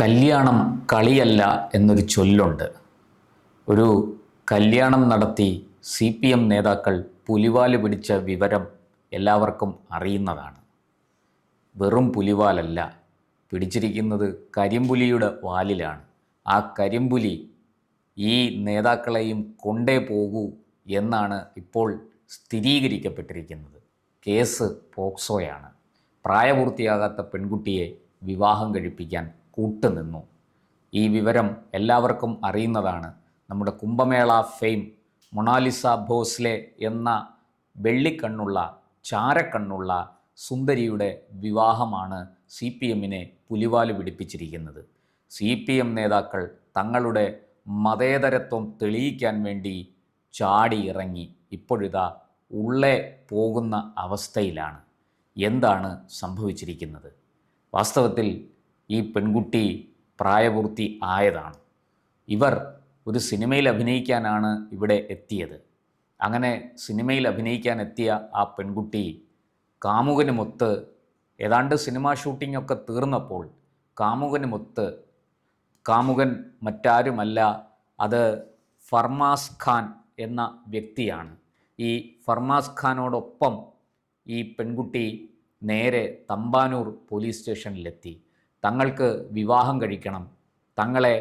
കല്യാണം കളിയല്ല എന്നൊരു ചൊല്ലുണ്ട്. ഒരു കല്യാണം നടത്തി CPM നേതാക്കൾ പുലിവാല് പിടിച്ച വിവരം എല്ലാവർക്കും അറിയുന്നതാണ്. വെറും പുലിവാലല്ല, പിടിച്ചിരിക്കുന്നത് കരിമ്പുലിയുടെ വാലിലാണ്. ആ കരിമ്പുലി ഈ നേതാക്കളെയും കൊണ്ടേ പോകൂ എന്നാണ് ഇപ്പോൾ സ്ഥിരീകരിക്കപ്പെട്ടിരിക്കുന്നത്. കേസ് പോക്സോയാണ്. പ്രായപൂർത്തിയാകാത്ത പെൺകുട്ടിയെ വിവാഹം കഴിപ്പിക്കാൻ കൂട്ടുനിന്നു. ഈ വിവരം എല്ലാവർക്കും അറിയുന്നതാണ്. നമ്മുടെ കുംഭമേള ഫെയിം മൊണാലിസ ഭോസ്ലെ എന്ന വെള്ളിക്കണ്ണുള്ള ചാരക്കണ്ണുള്ള സുന്ദരിയുടെ വിവാഹമാണ് CPMനെ പുലിവാല് പിടിപ്പിച്ചിരിക്കുന്നത്. CPM നേതാക്കൾ തങ്ങളുടെ മതേതരത്വം തെളിയിക്കാൻ വേണ്ടി ചാടി ഇറങ്ങി ഇപ്പോഴിതാ ഉള്ളേ പോകുന്ന അവസ്ഥയിലാണ്. എന്താണ് സംഭവിച്ചിരിക്കുന്നത്? വാസ്തവത്തിൽ ഈ പെൺകുട്ടി പ്രായപൂർത്തി ആയതാണ്. ഇവർ ഒരു സിനിമയിൽ അഭിനയിക്കാനാണ് ഇവിടെ എത്തിയത്. അങ്ങനെ സിനിമയിൽ അഭിനയിക്കാൻ എത്തിയ ആ പെൺകുട്ടി കാമുകനുമൊത്ത് ഏതാണ്ട് സിനിമാ ഷൂട്ടിങ്ങൊക്കെ തീർന്നപ്പോൾ കാമുകൻ മറ്റാരുമല്ല, അത് ഫർമാസ് ഖാൻ എന്ന വ്യക്തിയാണ്. ഈ ഫർമാസ് ഖാനോടൊപ്പം ഈ പെൺകുട്ടി നേരെ തമ്പാനൂർ പോലീസ് സ്റ്റേഷനിലെത്തി. തങ്ങൾക്ക് വിവാഹം കഴിക്കണം, തങ്ങളെ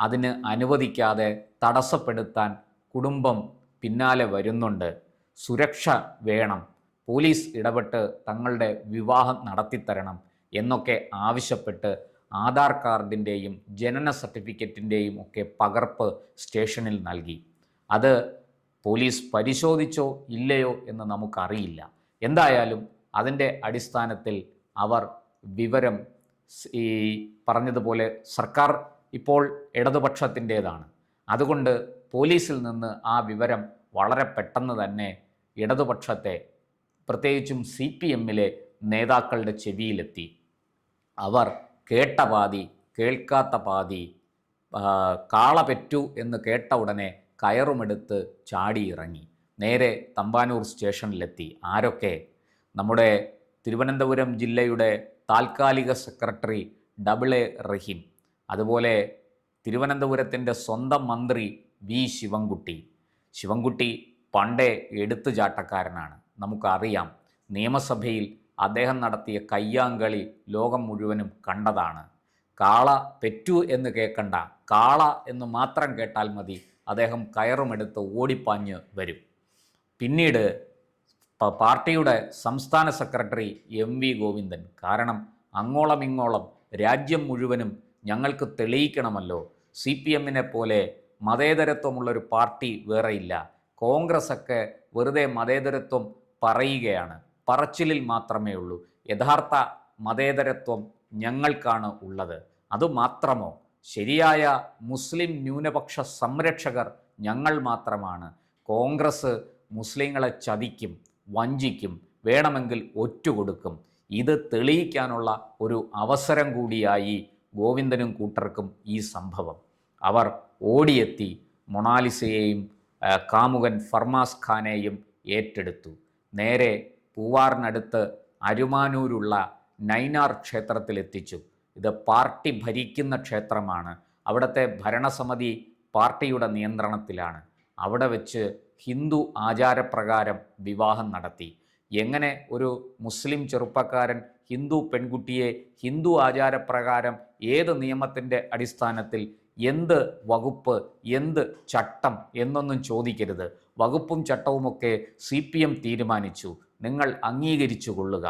അതിന് അനുവദിക്കാതെ തടസ്സപ്പെടുത്താൻ കുടുംബം പിന്നാലെ വരുന്നുണ്ട്, സുരക്ഷ വേണം, പോലീസ് ഇടപെട്ട് തങ്ങളുടെ വിവാഹം നടത്തിത്തരണം എന്നൊക്കെ ആവശ്യപ്പെട്ട് ആധാർ കാർഡിൻ്റെയും ജനന സർട്ടിഫിക്കറ്റിൻ്റെയും ഒക്കെ പകർപ്പ് സ്റ്റേഷനിൽ നൽകി. അത് പോലീസ് പരിശോധിച്ചോ ഇല്ലയോ എന്ന് നമുക്കറിയില്ല. എന്തായാലും അതിൻ്റെ അടിസ്ഥാനത്തിൽ അവർ വിവരം ഈ പറഞ്ഞതുപോലെ സർക്കാർ ഇപ്പോൾ ഇടതുപക്ഷത്തിൻ്റേതാണ്. അതുകൊണ്ട് പോലീസിൽ നിന്ന് ആ വിവരം വളരെ പെട്ടെന്ന് തന്നെ ഇടതുപക്ഷത്തെ, പ്രത്യേകിച്ചും CPMലെ നേതാക്കളുടെ ചെവിയിലെത്തി. അവർ കേട്ട പാതി കേൾക്കാത്ത പാതി, കാള പെറ്റു എന്ന് കേട്ട ഉടനെ കയറുമെടുത്ത് ചാടിയിറങ്ങി നേരെ തമ്പാനൂർ സ്റ്റേഷനിലെത്തി. ആരൊക്കെ? നമ്മുടെ തിരുവനന്തപുരം ജില്ലയുടെ താൽക്കാലിക സെക്രട്ടറി AA റഹീം, അതുപോലെ തിരുവനന്തപുരത്തിൻ്റെ സ്വന്തം മന്ത്രി V ശിവൻകുട്ടി പണ്ടേ എടുത്തുചാട്ടക്കാരനാണ്, നമുക്കറിയാം. നിയമസഭയിൽ അദ്ദേഹം നടത്തിയ കയ്യാങ്കളി ലോകം മുഴുവനും കണ്ടതാണ്. കാള പെറ്റു എന്ന് കേൾക്കണ്ട, കാള എന്ന് മാത്രം കേട്ടാൽ മതി, അദ്ദേഹം കയറുമെടുത്ത് ഓടിപ്പാഞ്ഞ് വരും. പിന്നീട് പാർട്ടിയുടെ സംസ്ഥാന സെക്രട്ടറി MV ഗോവിന്ദൻ. കാരണം അങ്ങോളം ഇങ്ങോളം രാജ്യം മുഴുവനും ഞങ്ങൾക്ക് തെളിയിക്കണമല്ലോ, CPMനെ പോലെ മതേതരത്വമുള്ളൊരു പാർട്ടി വേറെയില്ല. കോൺഗ്രസ്സൊക്കെ വെറുതെ മതേതരത്വം പറയുകയാണ്, പറച്ചിലിൽ മാത്രമേ ഉള്ളൂ. യഥാർത്ഥ മതേതരത്വം ഞങ്ങൾക്കാണ് ഉള്ളത്. അതുമാത്രമോ, ശരിയായ മുസ്ലിം ന്യൂനപക്ഷ സംരക്ഷകർ ഞങ്ങൾ മാത്രമാണ്. കോൺഗ്രസ് മുസ്ലിങ്ങളെ ചതിക്കും, വഞ്ചിക്കും, വേണമെങ്കിൽ ഒറ്റുകൊടുക്കും. ഇത് തെളിയിക്കാനുള്ള ഒരു അവസരം കൂടിയായി ഗോവിന്ദനും കൂട്ടർക്കും ഈ സംഭവം. അവർ ഓടിയെത്തി മൊണാലിസയെയും കാമുകൻ ഫർമാസ് ഖാനെയും ഏറ്റെടുത്തു. നേരെ പൂവാറിനടുത്ത് അരുമാനൂരുള്ള നൈനാർ ക്ഷേത്രത്തിലെത്തിച്ചു. ഇത് പാർട്ടി ഭരിക്കുന്ന ക്ഷേത്രമാണ്. അവിടുത്തെ ഭരണസമിതി പാർട്ടിയുടെ നിയന്ത്രണത്തിലാണ്. അവിടെ വെച്ച് ഹിന്ദു ആചാരപ്രകാരം വിവാഹം നടത്തി. എങ്ങനെ ഒരു മുസ്ലിം ചെറുപ്പക്കാരൻ ഹിന്ദു പെൺകുട്ടിയെ ഹിന്ദു ആചാരപ്രകാരം ഏത് നിയമത്തിൻ്റെ അടിസ്ഥാനത്തിൽ, എന്ത് വകുപ്പ്, എന്ത് ചട്ടം എന്നൊന്നും ചോദിക്കരുത്. വകുപ്പും ചട്ടവുമൊക്കെ CPM തീരുമാനിച്ചു, നിങ്ങൾ അംഗീകരിച്ചു കൊള്ളുക.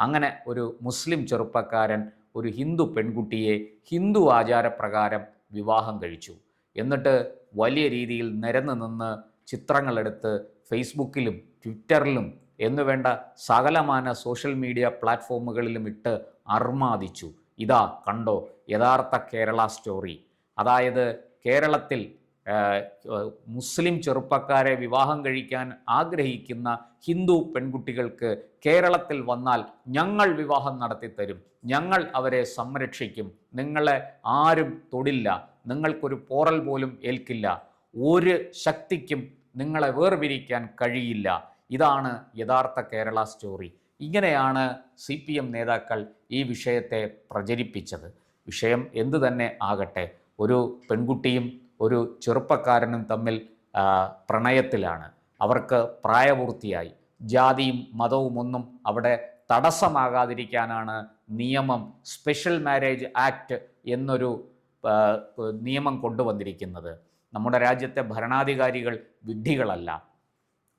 അങ്ങനെ ഒരു മുസ്ലിം ചെറുപ്പക്കാരൻ ഒരു ഹിന്ദു പെൺകുട്ടിയെ ഹിന്ദു ആചാരപ്രകാരം വിവാഹം കഴിച്ചു. എന്നിട്ട് വലിയ രീതിയിൽ നിരന്ന് നിന്ന് ചിത്രങ്ങളെടുത്ത് ഫേസ്ബുക്കിലും ട്വിറ്ററിലും എന്നുവേണ്ട സകലമാന സോഷ്യൽ മീഡിയ പ്ലാറ്റ്ഫോമുകളിലും ഇട്ട് അർമാദിച്ചു. ഇതാ കണ്ടോ യഥാർത്ഥ കേരള സ്റ്റോറി. അതായത് കേരളത്തിൽ മുസ്ലിം ചെറുപ്പക്കാരെ വിവാഹം കഴിക്കാൻ ആഗ്രഹിക്കുന്ന ഹിന്ദു പെൺകുട്ടികൾക്ക് കേരളത്തിൽ വന്നാൽ ഞങ്ങൾ വിവാഹം നടത്തിത്തരും, ഞങ്ങൾ അവരെ സംരക്ഷിക്കും, നിങ്ങളെ ആരും തൊടില്ല, നിങ്ങൾക്കൊരു പോറൽ പോലും ഏൽക്കില്ല, ഒരു ശക്തിക്കും നിങ്ങളെ വേർപിരിക്കാൻ കഴിയില്ല. ഇതാണ് യഥാർത്ഥ കേരള സ്റ്റോറി. ഇങ്ങനെയാണ് CPM നേതാക്കൾ ഈ വിഷയത്തെ പ്രചരിപ്പിച്ചത്. വിഷയം എന്തു തന്നെ ആകട്ടെ, ഒരു പെൺകുട്ടിയും ഒരു ചെറുപ്പക്കാരനും തമ്മിൽ പ്രണയത്തിലാണ്. അവർക്ക് പ്രായപൂർത്തിയായി. ജാതിയും മതവും ഒന്നും അവിടെ തടസ്സമാകാതിരിക്കാനാണ് നിയമം, സ്പെഷ്യൽ മാരേജ് ആക്ട് എന്നൊരു നിയമം കൊണ്ടുവന്നിരിക്കുന്നത്. നമ്മുടെ രാജ്യത്തെ ഭരണാധികാരികൾ വിഡ്ഢികളല്ല.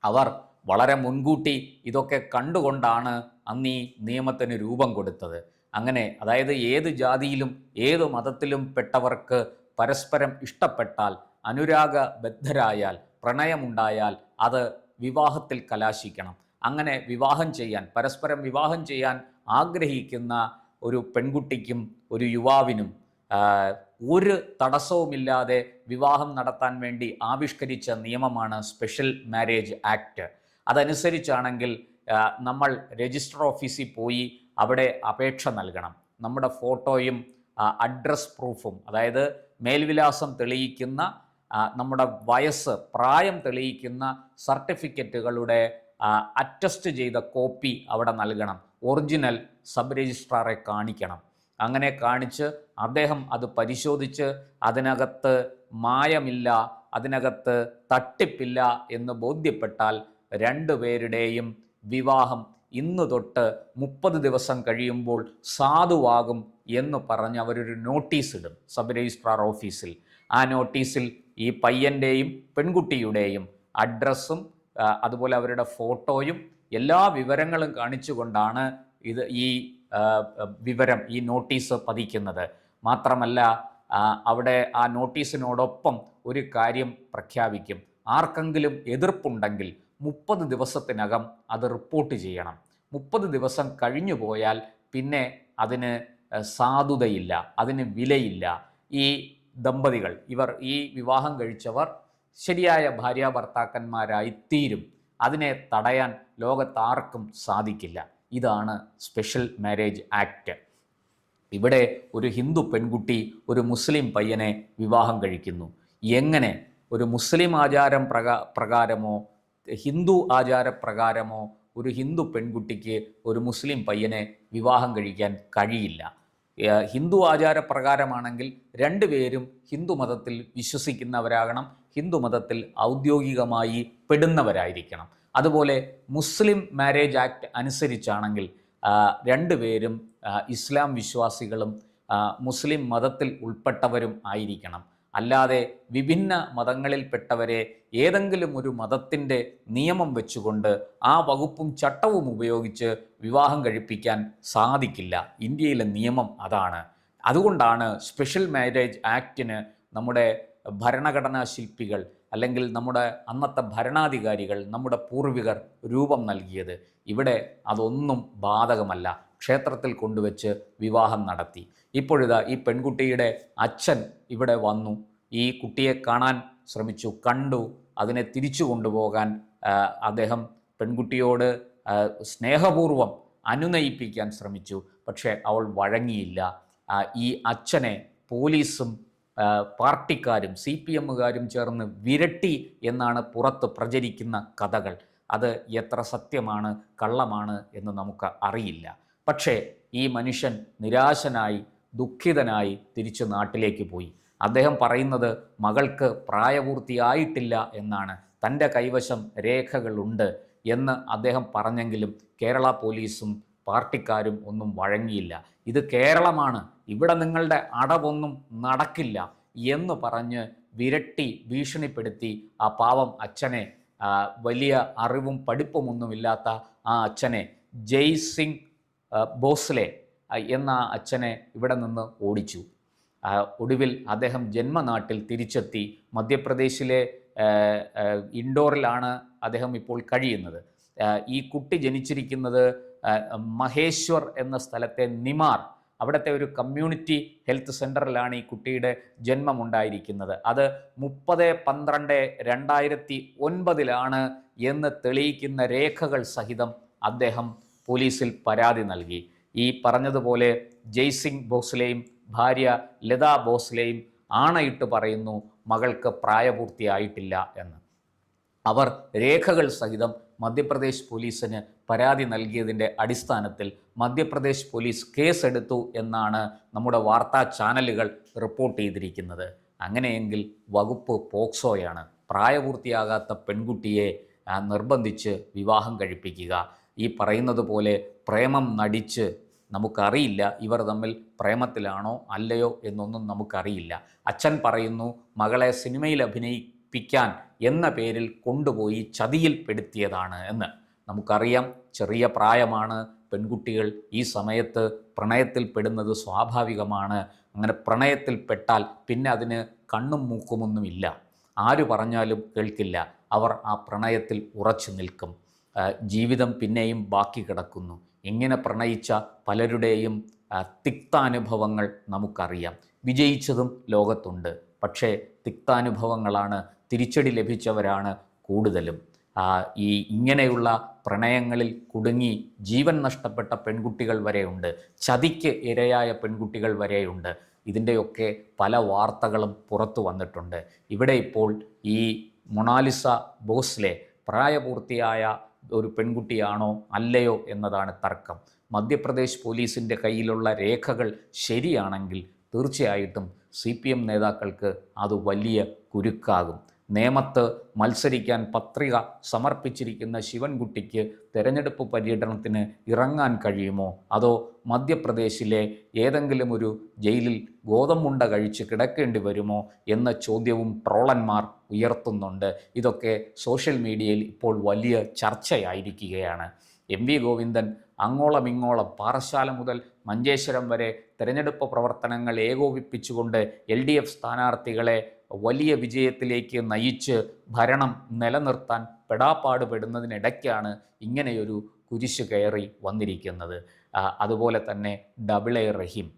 അവർ വളരെ മുൻകൂട്ടി ഇതൊക്കെ കണ്ടുകൊണ്ടാണ് അന്ന് ഈ നിയമത്തിന് രൂപം കൊടുത്തത്. അങ്ങനെ, അതായത് ഏത് ജാതിയിലും ഏത് മതത്തിലും പെട്ടവർക്ക് പരസ്പരം ഇഷ്ടപ്പെട്ടാൽ, അനുരാഗബദ്ധരായാൽ, പ്രണയമുണ്ടായാൽ അത് വിവാഹത്തിൽ കലാശിക്കണം. അങ്ങനെ വിവാഹം ചെയ്യാൻ, പരസ്പരം വിവാഹം ചെയ്യാൻ ആഗ്രഹിക്കുന്ന ഒരു പെൺകുട്ടിക്കും ഒരു യുവാവിനും ഒരു തടസ്സവുമില്ലാതെ വിവാഹം നടത്താൻ വേണ്ടി ആവിഷ്കരിച്ച നിയമമാണ് സ്പെഷ്യൽ മാരേജ് ആക്ട്. അതനുസരിച്ചാണെങ്കിൽ നമ്മൾ രജിസ്റ്റർ ഓഫീസിൽ പോയി അവിടെ അപേക്ഷ നൽകണം. നമ്മുടെ ഫോട്ടോയും അഡ്രസ് പ്രൂഫും, അതായത് മേൽവിലാസം തെളിയിക്കുന്ന, നമ്മുടെ വയസ്സ്, പ്രായം തെളിയിക്കുന്ന സർട്ടിഫിക്കറ്റുകളുടെ അറ്റസ്റ്റ് ചെയ്ത കോപ്പി അവിടെ നൽകണം. ഒറിജിനൽ സബ് രജിസ്ട്രാറെ കാണിക്കണം. അങ്ങനെ കാണിച്ച് അദ്ദേഹം അത് പരിശോധിച്ച് അതിനകത്ത് മായമില്ല, അതിനകത്ത് തട്ടിപ്പില്ല എന്ന് ബോധ്യപ്പെട്ടാൽ രണ്ടുപേരുടെയും വിവാഹം ഇന്നു തൊട്ട് 30 ദിവസം കഴിയുമ്പോൾ സാധുവാകും എന്ന് പറഞ്ഞ് അവരൊരു നോട്ടീസ് ഇടും സബ് രജിസ്ട്രാർ ഓഫീസിൽ. ആ നോട്ടീസിൽ ഈ പയ്യൻ്റെയും പെൺകുട്ടിയുടെയും അഡ്രസ്സും അതുപോലെ അവരുടെ ഫോട്ടോയും എല്ലാ വിവരങ്ങളും കാണിച്ചുകൊണ്ടാണ് ഈ വിവരം, ഈ നോട്ടീസ് പതിക്കുന്നത്. മാത്രമല്ല, അവിടെ ആ നോട്ടീസിനോടൊപ്പം ഒരു കാര്യം പ്രഖ്യാപിക്കും. ആർക്കെങ്കിലും എതിർപ്പുണ്ടെങ്കിൽ 30 ദിവസത്തിനകം അത് റിപ്പോർട്ട് ചെയ്യണം. 30 ദിവസം കഴിഞ്ഞു പോയാൽ പിന്നെ അതിന് സാധുതയില്ല, അതിന് വിലയില്ല. ഈ ദമ്പതികൾ, ഈ വിവാഹം കഴിച്ചവർ ശരിയായ ഭാര്യാഭർത്താക്കന്മാരായി തീരും. അതിനെ തടയാൻ ലോകത്താർക്കും സാധിക്കില്ല. ഇതാണ് സ്പെഷ്യൽ മാരേജ് ആക്ട്. ഇവിടെ ഒരു ഹിന്ദു പെൺകുട്ടി ഒരു മുസ്ലിം പയ്യനെ വിവാഹം കഴിക്കുന്നു. എങ്ങനെ ഒരു മുസ്ലിം ആചാരം പ്രകാരമോ ഹിന്ദു ആചാരപ്രകാരമോ ഒരു ഹിന്ദു പെൺകുട്ടിക്ക് ഒരു മുസ്ലിം പയ്യനെ വിവാഹം കഴിക്കാൻ കഴിയില്ല. ഹിന്ദു ആചാരപ്രകാരമാണെങ്കിൽ രണ്ടുപേരും ഹിന്ദു മതത്തിൽ വിശ്വസിക്കുന്നവരാകണം, ഹിന്ദു മതത്തിൽ ഔദ്യോഗികമായി പെടുന്നവരായിരിക്കണം. അതുപോലെ മുസ്ലിം മാരേജ് ആക്ട് അനുസരിച്ചാണെങ്കിൽ രണ്ടുപേരും ഇസ്ലാം വിശ്വാസികളും മുസ്ലിം മതത്തിൽ ഉൾപ്പെട്ടവരും ആയിരിക്കണം. അല്ലാതെ വിഭിന്ന മതങ്ങളിൽപ്പെട്ടവരെ ഏതെങ്കിലും ഒരു മതത്തിൻ്റെ നിയമം വെച്ചുകൊണ്ട് ആ വകുപ്പും ചട്ടവും ഉപയോഗിച്ച് വിവാഹം കഴിപ്പിക്കാൻ സാധിക്കില്ല. ഇന്ത്യയിലെ നിയമം അതാണ്. അതുകൊണ്ടാണ് സ്പെഷ്യൽ മാരേജ് ആക്ടിന് നമ്മുടെ ഭരണഘടനാ ശില്പികൾ അല്ലെങ്കിൽ നമ്മുടെ അന്നത്തെ ഭരണാധികാരികൾ, നമ്മുടെ പൂർവികർ രൂപം നൽകിയത്. ഇവിടെ അതൊന്നും ബാധകമല്ല. ക്ഷേത്രത്തിൽ കൊണ്ടുവച്ച് വിവാഹം നടത്തി. ഇപ്പോഴിതാ ഈ പെൺകുട്ടിയുടെ അച്ഛൻ ഇവിടെ വന്നു, ഈ കുട്ടിയെ കാണാൻ ശ്രമിച്ചു, കണ്ടു. അതിനെ തിരിച്ചു കൊണ്ടുപോകാൻ അദ്ദേഹം പെൺകുട്ടിയോട് സ്നേഹപൂർവ്വം അനുനയിപ്പിക്കാൻ ശ്രമിച്ചു. പക്ഷേ അവൾ വഴങ്ങിയില്ല. ഈ അച്ഛനെ പോലീസും പാർട്ടിക്കാരും CPMകാരും ചേർന്ന് വിരട്ടി എന്നാണ് പുറത്ത് പ്രചരിക്കുന്ന കഥകൾ. അത് എത്ര സത്യമാണ് കള്ളമാണ് എന്ന് നമുക്ക് അറിയില്ല. പക്ഷേ ഈ മനുഷ്യൻ നിരാശനായി ദുഃഖിതനായി തിരിച്ചു നാട്ടിലേക്ക് പോയി. അദ്ദേഹം പറയുന്നത് മകൾക്ക് പ്രായപൂർത്തിയായിട്ടില്ല എന്നാണ്, തൻ്റെ കൈവശം രേഖകളുണ്ട് എന്ന് അദ്ദേഹം പറഞ്ഞെങ്കിലും കേരള പോലീസും പാർട്ടിക്കാരും ഒന്നും വഴങ്ങിയില്ല. ഇത് കേരളമാണ്, ഇവിടെ നിങ്ങളുടെ അടവൊന്നും നടക്കില്ല എന്ന് പറഞ്ഞ് വിരട്ടി ഭീഷണിപ്പെടുത്തി ആ പാവം അച്ഛനെ, വലിയ അറിവും പഠിപ്പുമൊന്നുമില്ലാത്ത ആ അച്ഛനെ, ജയ്സിംഗ് ഭോസ്ലെ എന്ന അച്ഛനെ ഇവിടെ നിന്ന് ഓടിച്ചു. ഒടുവിൽ അദ്ദേഹം ജന്മനാട്ടിൽ തിരിച്ചെത്തി. മധ്യപ്രദേശിലെ ഇൻഡോറിലാണ് അദ്ദേഹം ഇപ്പോൾ കഴിയുന്നത്. ഈ കുട്ടി ജനിച്ചിരിക്കുന്നത് മഹേശ്വർ എന്ന സ്ഥലത്തെ നിമാർ, അവിടുത്തെ ഒരു കമ്മ്യൂണിറ്റി ഹെൽത്ത് സെൻ്ററിലാണ് ഈ കുട്ടിയുടെ ജന്മമുണ്ടായിരിക്കുന്നത്. അത് 30/12/2009 എന്ന് തെളിയിക്കുന്ന രേഖകൾ സഹിതം അദ്ദേഹം പോലീസിൽ പരാതി നൽകി. ഈ പറഞ്ഞതുപോലെ ജയ്സിംഗ് ഭോസ്ലെയും ഭാര്യ ലതാ ഭോസ്ലെയും ആണയിട്ട് പറയുന്നു മകൾക്ക് പ്രായപൂർത്തിയായിട്ടില്ല എന്ന്. അവർ രേഖകൾ സഹിതം മധ്യപ്രദേശ് പോലീസിന് പരാതി നൽകിയതിൻ്റെ അടിസ്ഥാനത്തിൽ മധ്യപ്രദേശ് പോലീസ് കേസെടുത്തു എന്നാണ് നമ്മുടെ വാർത്താ ചാനലുകൾ റിപ്പോർട്ട് ചെയ്തിരിക്കുന്നത്. അങ്ങനെയെങ്കിൽ വകുപ്പ് പോക്സോയാണ്. പ്രായപൂർത്തിയാകാത്ത പെൺകുട്ടിയെ നിർബന്ധിച്ച് വിവാഹം കഴിപ്പിക്കുക. ഈ പറയുന്നത് പോലെ പ്രേമം നടിച്ച്, നമുക്കറിയില്ല ഇവർ തമ്മിൽ പ്രേമത്തിലാണോ അല്ലയോ എന്നൊന്നും നമുക്കറിയില്ല. അച്ഛൻ പറയുന്നു മകളെ സിനിമയിൽ അഭിനയിപ്പിക്കാൻ എന്ന പേരിൽ കൊണ്ടുപോയി ചതിയിൽപ്പെടുത്തിയതാണ് എന്ന്. നമുക്കറിയാം ചെറിയ പ്രായമാണ്. പെൺകുട്ടികൾ ഈ സമയത്ത് പ്രണയത്തിൽപ്പെടുന്നത് സ്വാഭാവികമാണ്. അങ്ങനെ പ്രണയത്തിൽപ്പെട്ടാൽ പിന്നെ അതിന് കണ്ണും മൂക്കുമൊന്നുമില്ല. ആര് പറഞ്ഞാലും കേൾക്കില്ല. അവർ ആ പ്രണയത്തിൽ ഉറച്ചു നിൽക്കും. ജീവിതം പിന്നെയും ബാക്കി കിടക്കുന്നു. ഇങ്ങനെ പ്രണയിച്ച പലരുടെയും തിക്താനുഭവങ്ങൾ നമുക്കറിയാം. വിജയിച്ചതും ലോകത്തുണ്ട്. പക്ഷേ തിക്താനുഭവങ്ങളാണ്, തിരിച്ചടി ലഭിച്ചവരാണ് കൂടുതലും. ഇങ്ങനെയുള്ള പ്രണയങ്ങളിൽ കുടുങ്ങി ജീവൻ നഷ്ടപ്പെട്ട പെൺകുട്ടികൾ വരെയുണ്ട്. ചതിക്ക് ഇരയായ പെൺകുട്ടികൾ വരെയുണ്ട്. ഇതിൻ്റെയൊക്കെ പല വാർത്തകളും പുറത്തു വന്നിട്ടുണ്ട്. ഇവിടെ ഇപ്പോൾ ഈ മൊണാലിസ ഭോസ്ലെ പ്രായപൂർത്തിയായ ഒരു പെൺകുട്ടിയാണോ അല്ലയോ എന്നതാണ് തർക്കം. മധ്യപ്രദേശ് പോലീസിൻ്റെ കയ്യിലുള്ള രേഖകൾ ശരിയാണെങ്കിൽ തീർച്ചയായിട്ടും CPM നേതാക്കൾക്ക് അത് വലിയ കുരുക്കാകും. നേമത്ത് മത്സരിക്കാൻ പത്രിക സമർപ്പിച്ചിരിക്കുന്ന ശിവൻകുട്ടിക്ക് തെരഞ്ഞെടുപ്പ് പര്യടനത്തിന് ഇറങ്ങാൻ കഴിയുമോ? അതോ മധ്യപ്രദേശിലെ ഏതെങ്കിലും ഒരു ജയിലിൽ ഗോതമ്പുണ്ട കഴിച്ച് കിടക്കേണ്ടി വരുമോ എന്ന ചോദ്യവും ട്രോളന്മാർ ഉയർത്തുന്നുണ്ട്. ഇതൊക്കെ സോഷ്യൽ മീഡിയയിൽ ഇപ്പോൾ വലിയ ചർച്ചയായിരിക്കുകയാണ്. MV ഗോവിന്ദൻ അങ്ങോളം ഇങ്ങോളം പാറശാല മുതൽ മഞ്ചേശ്വരം വരെ തെരഞ്ഞെടുപ്പ് പ്രവർത്തനങ്ങൾ ഏകോപിപ്പിച്ചുകൊണ്ട് LDF സ്ഥാനാർത്ഥികളെ വലിയ വിജയത്തിലേക്ക് നയിച്ച് ഭരണം നിലനിർത്താൻ പെടാപ്പാടുപെടുന്നതിനിടയ്ക്കാണ് ഇങ്ങനെയൊരു കുരിശ് കയറി വന്നിരിക്കുന്നത്. അതുപോലെ തന്നെ A റഹീം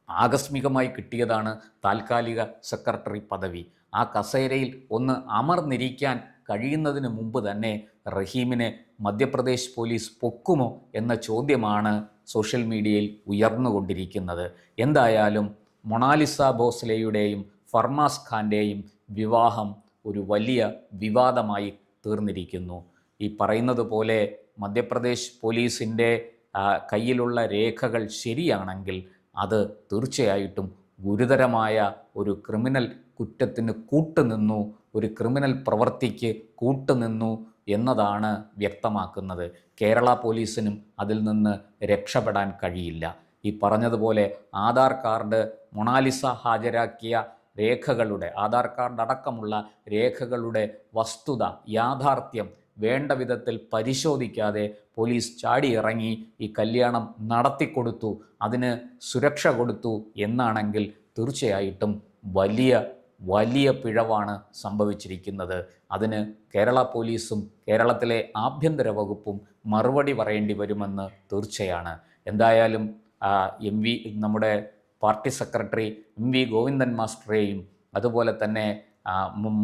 ആകസ്മികമായി കിട്ടിയതാണ് താൽക്കാലിക സെക്രട്ടറി പദവി. ആ കസേരയിൽ ഒന്ന് അമർന്നിരിക്കാൻ കഴിയുന്നതിന് മുമ്പ് തന്നെ റഹീമിനെ മധ്യപ്രദേശ് പോലീസ് പൊക്കുമോ എന്ന ചോദ്യമാണ് സോഷ്യൽ മീഡിയയിൽ ഉയർന്നുകൊണ്ടിരിക്കുന്നത്. എന്തായാലും മൊണാലിസ ഭോസ്ലെയുടെയും ഫർമാസ് ഖാൻ്റെയും വിവാഹം ഒരു വലിയ വിവാദമായി തീർന്നിരിക്കുന്നു. ഈ പറയുന്നത് പോലെ മധ്യപ്രദേശ് പോലീസിൻ്റെ കയ്യിലുള്ള രേഖകൾ ശരിയാണെങ്കിൽ അത് തീർച്ചയായിട്ടും ഗുരുതരമായ ഒരു ക്രിമിനൽ കുറ്റത്തിന് കൂട്ടുനിന്നു, ഒരു ക്രിമിനൽ പ്രവൃത്തിക്ക് കൂട്ടുനിന്നു എന്നതാണ് വ്യക്തമാക്കുന്നത്. കേരള പോലീസിനും അതിൽ നിന്ന് രക്ഷപ്പെടാൻ കഴിയില്ല. ഈ പറഞ്ഞതുപോലെ ആധാർ കാർഡ്, മൊണാലിസ ഹാജരാക്കിയ രേഖകളുടെ, ആധാർ കാർഡ് അടക്കമുള്ള രേഖകളുടെ വസ്തുത, യാഥാർത്ഥ്യം വേണ്ട വിധത്തിൽ പരിശോധിക്കാതെ പോലീസ് ചാടിയിറങ്ങി ഈ കല്യാണം നടത്തിക്കൊടുത്തു, അതിന് സുരക്ഷ കൊടുത്തു എന്നാണെങ്കിൽ തീർച്ചയായിട്ടും വലിയ പിഴവാണ് സംഭവിച്ചിരിക്കുന്നത്. അതിന് കേരള പോലീസും കേരളത്തിലെ ആഭ്യന്തര വകുപ്പും മറുപടി പറയേണ്ടി വരുമെന്ന് തീർച്ചയാണ്. എന്തായാലും നമ്മുടെ പാർട്ടി സെക്രട്ടറി MV ഗോവിന്ദൻ മാസ്റ്ററെയും അതുപോലെ തന്നെ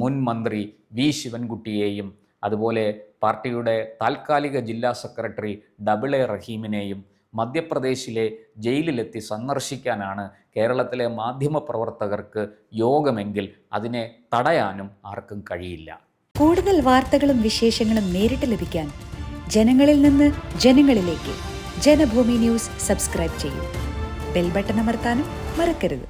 മുൻ മന്ത്രി V ശിവൻകുട്ടിയെയും അതുപോലെ പാർട്ടിയുടെ താൽക്കാലിക ജില്ലാ സെക്രട്ടറി A റഹീമിനെയും മധ്യപ്രദേശിലെ ജയിലിലെത്തി സന്ദർശിക്കാനാണ് കേരളത്തിലെ മാധ്യമപ്രവർത്തകർക്ക് യോഗമെങ്കിൽ അതിനെ തടയാനും ആർക്കും കഴിയില്ല. കൂടുതൽ വാർത്തകളും വിശേഷങ്ങളും നേരിട്ട് ലഭിക്കാൻ ജനങ്ങളിൽ നിന്ന് ജനങ്ങളിലേക്ക് ജനഭൂമി ന്യൂസ് സബ്സ്ക്രൈബ് ചെയ്യൂ. ബെൽ ബട്ടൺ അമർത്താനും മറക്കരുത്.